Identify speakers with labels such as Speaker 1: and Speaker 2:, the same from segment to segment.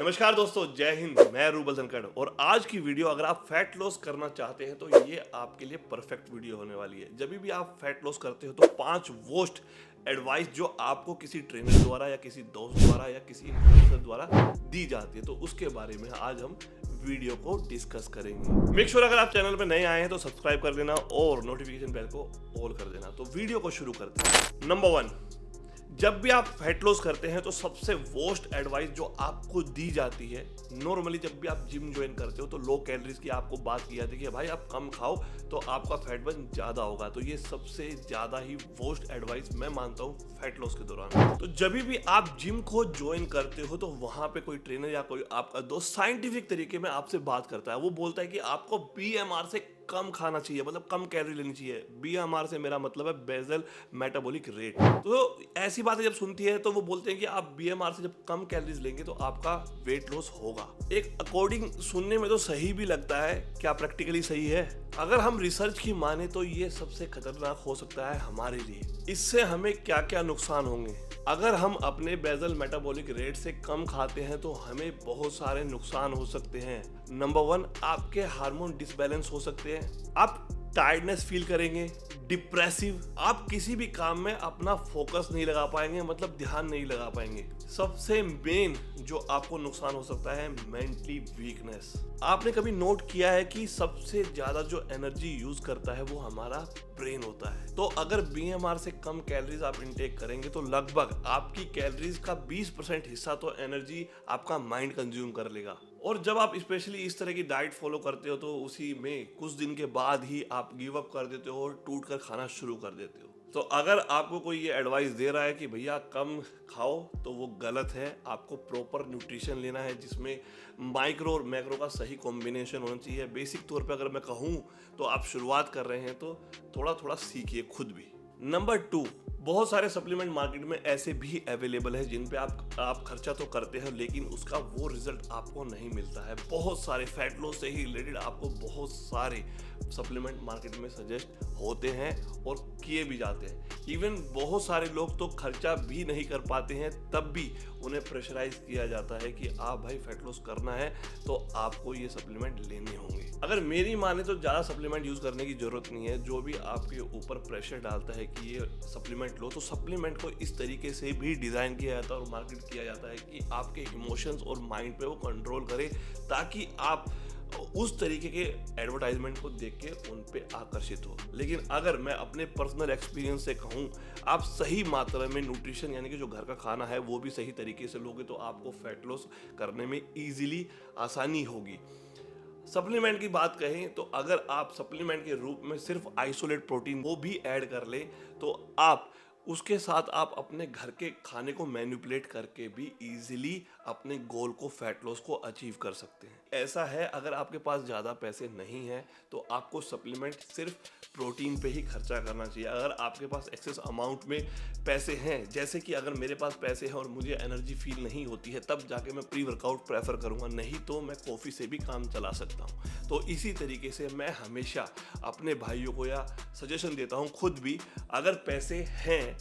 Speaker 1: नमस्कार दोस्तों, जय हिंद। मैं रूबल धनखड़ और आज की वीडियो अगर आप फैट लॉस करना चाहते हैं तो ये आपके लिए परफेक्ट वीडियो होने वाली है। जब भी आप फैट लॉस करते हो तो 5 वर्स्ट एडवाइस जो आपको किसी ट्रेनर द्वारा या किसी दोस्त द्वारा या किसी इन्फ्लुएंसर द्वारा दी जाती है, तो उसके बारे में आज हम वीडियो को डिस्कस करेंगे। मेक श्योर अगर आप चैनल पर नए आए हैं तो सब्सक्राइब कर देना और नोटिफिकेशन बेल को ऑल कर देना। तो वीडियो को शुरू करते हैं। नंबर 1, जब भी आप फैट लॉस करते हैं तो सबसे वर्स्ट एडवाइस जो आपको दी जाती है, नॉर्मली जब भी आप जिम ज्वाइन करते हो तो लो कैलोरीज की आपको बात की जाती है कि भाई आप कम खाओ तो आपका फैट बर्न ज़्यादा होगा। तो ये सबसे ज़्यादा ही वर्स्ट एडवाइस मैं मानता हूँ फैट लॉस के दौरान। तो जब भी आप जिम को ज्वाइन करते हो तो वहाँ पे कोई ट्रेनर या कोई आपका दोस्त साइंटिफिक तरीके में आपसे बात करता है। वो बोलता है कि आपको बीएमआर से कम खाना चाहिए, मतलब कम कैलोरी लेनी चाहिए। बीएमआर से मेरा मतलब है बेसल मेटाबॉलिक रेट। तो ऐसी बातें जब सुनती है तो वो बोलते हैं कि आप बीएमआर से जब कम कैलोरीज लेंगे तो आपका वेट लॉस होगा। एक अकॉर्डिंग सुनने में तो सही भी लगता है, क्या प्रैक्टिकली सही है? अगर हम रिसर्च की माने तो ये सबसे खतरनाक हो सकता है हमारे लिए। इससे हमें क्या क्या नुकसान होंगे? अगर हम अपने बेसल मेटाबॉलिक रेट से कम खाते हैं तो हमें बहुत सारे नुकसान हो सकते हैं। नंबर 1, आपके हार्मोन डिसबैलेंस हो सकते हैं। आप टायर्डनेस फील करेंगे, डिप्रेसिव, आप किसी भी काम में अपना फोकस नहीं लगा पाएंगे, मतलब ध्यान नहीं लगा पाएंगे। सबसे मेन जो आपको नुकसान हो सकता है, मेंटली वीकनेस। आपने कभी नोट किया है कि सबसे ज्यादा जो एनर्जी यूज करता है वो हमारा ब्रेन होता है। तो अगर बीएमआर से कम कैलोरीज आप इनटेक करेंगे तो लगभग आपकी कैलोरीज का 20% हिस्सा तो एनर्जी आपका माइंड कंज्यूम कर लेगा। और जब आप स्पेशली इस तरह की डाइट फॉलो करते हो तो उसी में कुछ दिन के बाद ही आप गिव अप कर देते हो और टूट कर खाना शुरू कर देते हो। तो अगर आपको कोई ये एडवाइस दे रहा है कि भैया कम खाओ तो वो गलत है। आपको प्रॉपर न्यूट्रिशन लेना है जिसमें माइक्रो और मैक्रो का सही कॉम्बिनेशन होना चाहिए। बेसिक तौर पे अगर मैं कहूँ तो आप शुरुआत कर रहे हैं तो थोड़ा थोड़ा सीखिए खुद भी। नंबर 2, बहुत सारे सप्लीमेंट मार्केट में ऐसे भी अवेलेबल है जिन पे आप खर्चा तो करते हैं लेकिन उसका वो रिजल्ट आपको नहीं मिलता है। बहुत सारे फैट लॉस से ही रिलेटेड आपको बहुत सारे सप्लीमेंट मार्केट में सजेस्ट होते हैं और किए भी जाते हैं। इवन बहुत सारे लोग तो खर्चा भी नहीं कर पाते हैं, तब भी उन्हें प्रेशराइज किया जाता है कि आप भाई फैट लॉस करना है तो आपको ये सप्लीमेंट लेने होंगे। अगर मेरी माने तो ज़्यादा सप्लीमेंट यूज़ करने की जरूरत नहीं है। जो भी आपके ऊपर प्रेशर डालता है कि ये सप्लीमेंट लो, तो सप्लीमेंट को इस तरीके से भी डिज़ाइन किया जाता है और मार्केट किया जाता है कि आपके इमोशंस और माइंड पे वो कंट्रोल करे, ताकि आप उस तरीके के एडवर्टाइजमेंट को देख के उन पे आकर्षित हो। लेकिन अगर मैं अपने पर्सनल एक्सपीरियंस से कहूँ, आप सही मात्रा में न्यूट्रिशन यानी कि जो घर का खाना है वो भी सही तरीके से लोगे तो आपको फैट लॉस करने में ईजिली आसानी होगी। सप्लीमेंट की बात कहें तो अगर आप सप्लीमेंट के रूप में सिर्फ आइसोलेट प्रोटीन वो भी ऐड कर लें तो आप उसके साथ आप अपने घर के खाने को मैनिपुलेट करके भी इजीली अपने गोल को फैट लॉस को अचीव कर सकते हैं। ऐसा है, अगर आपके पास ज़्यादा पैसे नहीं हैं तो आपको सप्लीमेंट सिर्फ प्रोटीन पे ही खर्चा करना चाहिए। अगर आपके पास एक्सेस अमाउंट में पैसे हैं, जैसे कि अगर मेरे पास पैसे हैं और मुझे एनर्जी फील नहीं होती है, तब जाके मैं प्री वर्कआउट प्रेफर करूँगा, नहीं तो मैं कॉफ़ी से भी काम चला सकता हूँ। तो इसी तरीके से मैं हमेशा अपने भाइयों को या सजेशन देता हूँ, खुद भी अगर पैसे हैं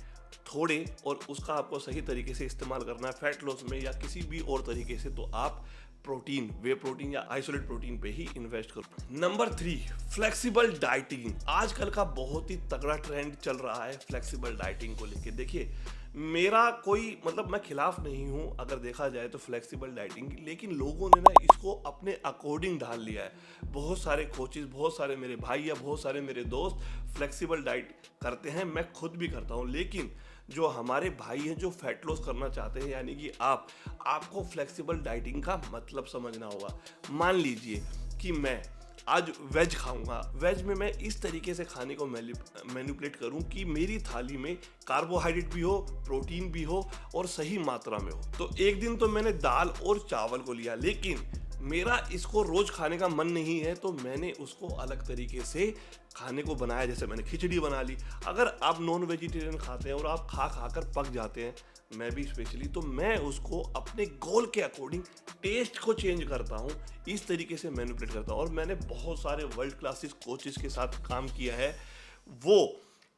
Speaker 1: थोड़े और उसका आपको सही तरीके से इस्तेमाल करना है फैट लॉस में या किसी भी और तरीके से, तो आप प्रोटीन, वे प्रोटीन या आइसोलेट प्रोटीन पे ही इन्वेस्ट करो। Number 3, flexible dieting. आजकल का बहुत ही तगड़ा ट्रेंड चल रहा है फ्लेक्सिबल डाइटिंग को लेके। देखिए, मेरा कोई मतलब मैं खिलाफ नहीं हूँ अगर देखा जाए तो फ्लेक्सिबल डाइटिंग की, लेकिन लोगों ने ना इसको अपने अकॉर्डिंग ढाल लिया है। बहुत सारे कोचेस, बहुत सारे मेरे भाई या बहुत सारे मेरे दोस्त फ्लेक्सिबल डाइट करते हैं, मैं खुद भी करता हूँ। लेकिन जो हमारे भाई हैं जो फैट लॉस करना चाहते हैं, यानी कि आपको फ्लेक्सिबल डाइटिंग का मतलब समझना होगा। मान लीजिए कि मैं आज वेज खाऊंगा, वेज में मैं इस तरीके से खाने को मैनिपुलेट करूं कि मेरी थाली में कार्बोहाइड्रेट भी हो, प्रोटीन भी हो और सही मात्रा में हो। तो एक दिन तो मैंने दाल और चावल को लिया, लेकिन मेरा इसको रोज खाने का मन नहीं है तो मैंने उसको अलग तरीके से खाने को बनाया। जैसे मैंने खिचड़ी बना ली। अगर आप नॉन वेजिटेरियन खाते हैं और आप खा कर पक जाते हैं, मैं भी स्पेशली, तो मैं उसको अपने गोल के अकॉर्डिंग टेस्ट को चेंज करता हूँ, इस तरीके से मैनिपुलेट करता हूँ। और मैंने बहुत सारे वर्ल्ड क्लासेस कोचेस के साथ काम किया है। वो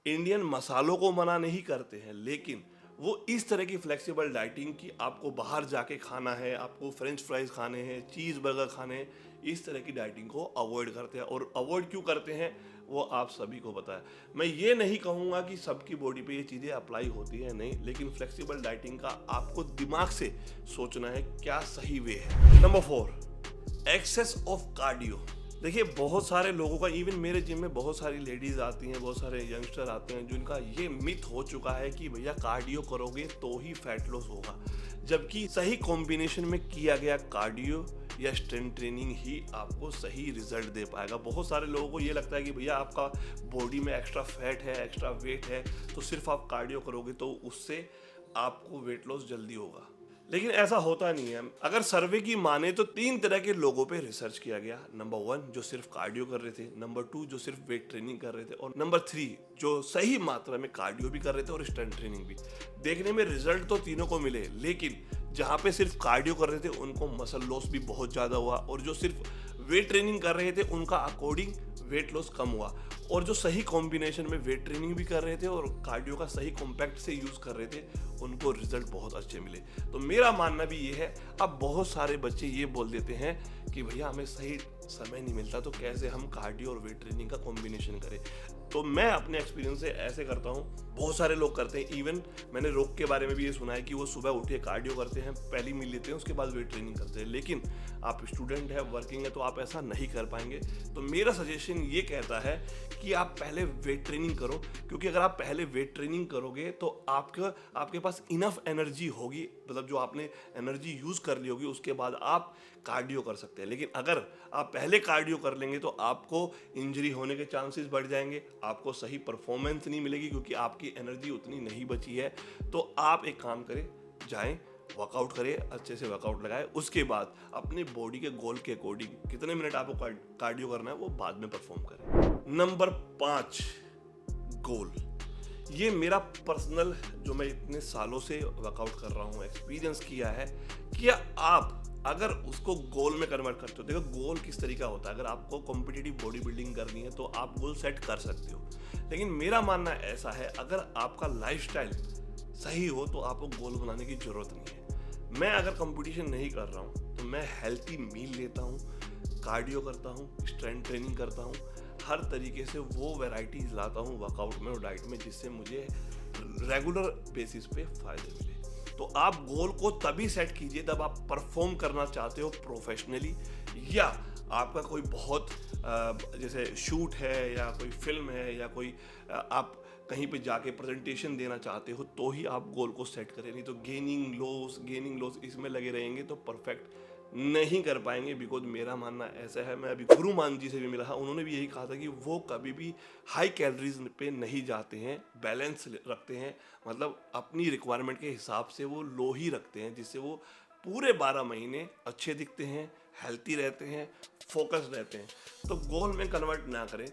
Speaker 1: इंडियन मसालों को मना नहीं करते हैं, लेकिन वो इस तरह की फ्लेक्सिबल डाइटिंग कि आपको बाहर जाके खाना है, आपको फ्रेंच फ्राइज खाने हैं, चीज़ बर्गर खाने हैं, इस तरह की डाइटिंग को अवॉइड करते हैं। और अवॉइड क्यों करते हैं वो आप सभी को पता है। मैं ये नहीं कहूँगा कि सबकी बॉडी पे ये चीज़ें अप्लाई होती है, नहीं, लेकिन फ्लेक्सिबल डाइटिंग का आपको दिमाग से सोचना है क्या सही वे है। Number 4, excess of cardio. देखिए बहुत सारे लोगों का, इवन मेरे जिम में बहुत सारी लेडीज आती हैं, बहुत सारे यंगस्टर आते हैं जिनका ये मिथ हो चुका है कि भैया कार्डियो करोगे तो ही फैट लॉस होगा, जबकि सही कॉम्बिनेशन में किया गया कार्डियो या स्ट्रेंथ ट्रेनिंग ही आपको सही रिजल्ट दे पाएगा। बहुत सारे लोगों को ये लगता है कि भैया आपका बॉडी में एक्स्ट्रा फैट है, एक्स्ट्रा वेट है, तो सिर्फ आप कार्डियो करोगे तो उससे आपको वेट लॉस जल्दी होगा, लेकिन ऐसा होता नहीं है। अगर सर्वे की माने तो 3 तरह के लोगों पे रिसर्च किया गया। नंबर 1 जो सिर्फ कार्डियो कर रहे थे, नंबर 2 जो सिर्फ वेट ट्रेनिंग कर रहे थे, और नंबर 3 जो सही मात्रा में कार्डियो भी कर रहे थे और स्ट्रेंथ ट्रेनिंग भी। देखने में रिजल्ट तो तीनों को मिले, लेकिन जहाँ पे सिर्फ कार्डियो कर रहे थे उनको मसल लॉस भी बहुत ज़्यादा हुआ, और जो सिर्फ वेट ट्रेनिंग कर रहे थे उनका अकॉर्डिंग वेट लॉस कम हुआ, और जो सही कॉम्बिनेशन में वेट ट्रेनिंग भी कर रहे थे और कार्डियो का सही कॉम्पैक्ट से यूज़ कर रहे थे उनको रिजल्ट बहुत अच्छे मिले। तो मेरा मानना भी ये है, अब बहुत सारे बच्चे ये बोल देते हैं कि भैया हमें सही समय नहीं मिलता तो कैसे हम कार्डियो और वेट ट्रेनिंग का कॉम्बिनेशन करें। तो मैं अपने एक्सपीरियंस से ऐसे करता हूँ, बहुत सारे लोग करते हैं। इवन मैंने रोग के बारे में भी ये सुना है कि वो सुबह उठ के कार्डियो करते हैं, पहली मील लेते हैं, उसके बाद वेट ट्रेनिंग करते हैं। लेकिन आप स्टूडेंट है, वर्किंग है, तो आप ऐसा नहीं कर पाएंगे। तो मेरा सजेशन ये कहता है कि आप पहले वेट ट्रेनिंग करो, क्योंकि अगर आप पहले वेट ट्रेनिंग करोगे तो आपके पास इनफ एनर्जी होगी, मतलब जो आपने एनर्जी यूज़ कर ली होगी, उसके बाद आप कार्डियो कर सकते हैं। लेकिन अगर आप पहले कार्डियो कर लेंगे तो आपको इंजरी होने के चांसेस बढ़ जाएंगे, आपको सही परफॉर्मेंस नहीं मिलेगी क्योंकि आपकी एनर्जी उतनी नहीं बची है। तो आप एक काम करें, जाएं, वर्कआउट करें, अच्छे से वर्कआउट लगाएं, उसके बाद अपने बॉडी के गोल के अकॉर्डिंग कितने मिनट आपको कार्डियो करना है वो बाद में परफॉर्म करें। नंबर 5, गोल। ये मेरा पर्सनल, जो मैं इतने सालों से वर्कआउट कर रहा हूँ, एक्सपीरियंस किया है कि आप अगर उसको गोल में कन्वर्ट करते हो, देखो गोल किस तरीका होता है। अगर आपको कॉम्पिटिटिव बॉडी बिल्डिंग करनी है तो आप गोल सेट कर सकते हो, लेकिन मेरा मानना ऐसा है अगर आपका लाइफस्टाइल सही हो तो आपको गोल बनाने की जरूरत नहीं है। मैं अगर कंपटीशन नहीं कर रहा हूँ तो मैं हेल्थी मील लेता हूँ, कार्डियो करता हूँ, स्ट्रेंथ ट्रेनिंग करता हूँ, हर तरीके से वो वैरायटीज लाता हूँ वर्कआउट में और डाइट में, जिससे मुझे रेगुलर बेसिस पे फायदे मिले। तो आप गोल को तभी सेट कीजिए जब आप परफॉर्म करना चाहते हो प्रोफेशनली, या आपका कोई बहुत जैसे शूट है या कोई फिल्म है या कोई आप कहीं पे जाके प्रेजेंटेशन देना चाहते हो, तो ही आप गोल को सेट करें। नहीं तो गेनिंग लॉस इसमें लगे रहेंगे तो परफेक्ट नहीं कर पाएंगे। बिकॉज मेरा मानना ऐसा है, मैं अभी गुरु मान जी से भी मिला था, उन्होंने भी यही कहा था कि वो कभी भी हाई कैलोरीज पे नहीं जाते हैं, बैलेंस रखते हैं, मतलब अपनी रिक्वायरमेंट के हिसाब से वो लो ही रखते हैं, जिससे वो पूरे 12 महीने अच्छे दिखते हैं, हेल्थी रहते हैं, फोकस रहते हैं। तो गोल में कन्वर्ट ना करें।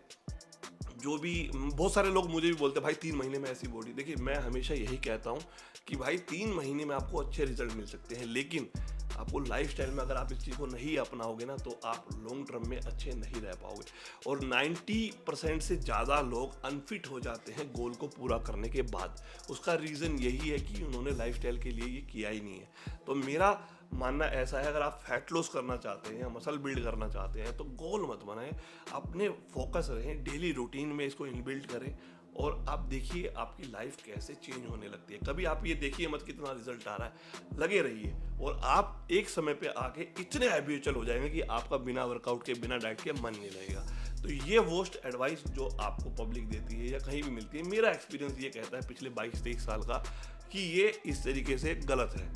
Speaker 1: जो भी बहुत सारे लोग मुझे भी बोलते हैं भाई 3 महीने में ऐसी बॉडी। देखिए मैं हमेशा यही कहता हूँ कि भाई 3 महीने में आपको अच्छे रिजल्ट मिल सकते हैं, लेकिन आपको लाइफस्टाइल में अगर आप इस चीज़ को नहीं अपनाओगे ना तो आप लॉन्ग टर्म में अच्छे नहीं रह पाओगे। और 90% से ज़्यादा लोग अनफिट हो जाते हैं गोल को पूरा करने के बाद। उसका रीज़न यही है कि उन्होंने लाइफस्टाइल के लिए ये किया ही नहीं है। तो मेरा मानना ऐसा है, अगर आप फैट लॉस करना चाहते हैं, मसल बिल्ड करना चाहते हैं, तो गोल मत बनाएं, अपने फोकस रहें, डेली रूटीन में इसको इनबिल्ड करें और आप देखिए आपकी लाइफ कैसे चेंज होने लगती है। कभी आप ये देखिए मत कितना रिजल्ट आ रहा है, लगे रहिए और आप एक समय पे आके इतने हैबिचुअल हो जाएंगे कि आपका बिना वर्कआउट के, बिना डाइट के मन नहीं लगेगा। तो ये वर्स्ट एडवाइस जो आपको पब्लिक देती है या कहीं भी मिलती है, मेरा एक्सपीरियंस ये कहता है पिछले 22-23 साल का कि ये इस तरीके से गलत है।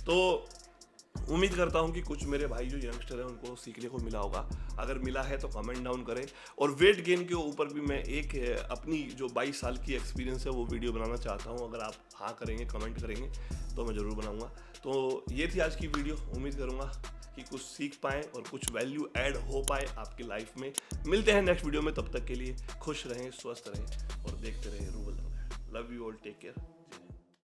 Speaker 1: तो उम्मीद करता हूँ कि कुछ मेरे भाई जो यंगस्टर हैं उनको सीखने को मिला होगा। अगर मिला है तो कमेंट डाउन करें। और वेट गेन के ऊपर भी मैं एक अपनी जो 22 साल की एक्सपीरियंस है वो वीडियो बनाना चाहता हूँ। अगर आप हाँ करेंगे, कमेंट करेंगे तो मैं ज़रूर बनाऊँगा। तो ये थी आज की वीडियो। उम्मीद करूँगा कि कुछ सीख पाएँ और कुछ वैल्यू ऐड हो पाए आपकी लाइफ में। मिलते हैं नेक्स्ट वीडियो में, तब तक के लिए खुश रहें, स्वस्थ रहें और देखते रहें रूबल। Love you all, take care.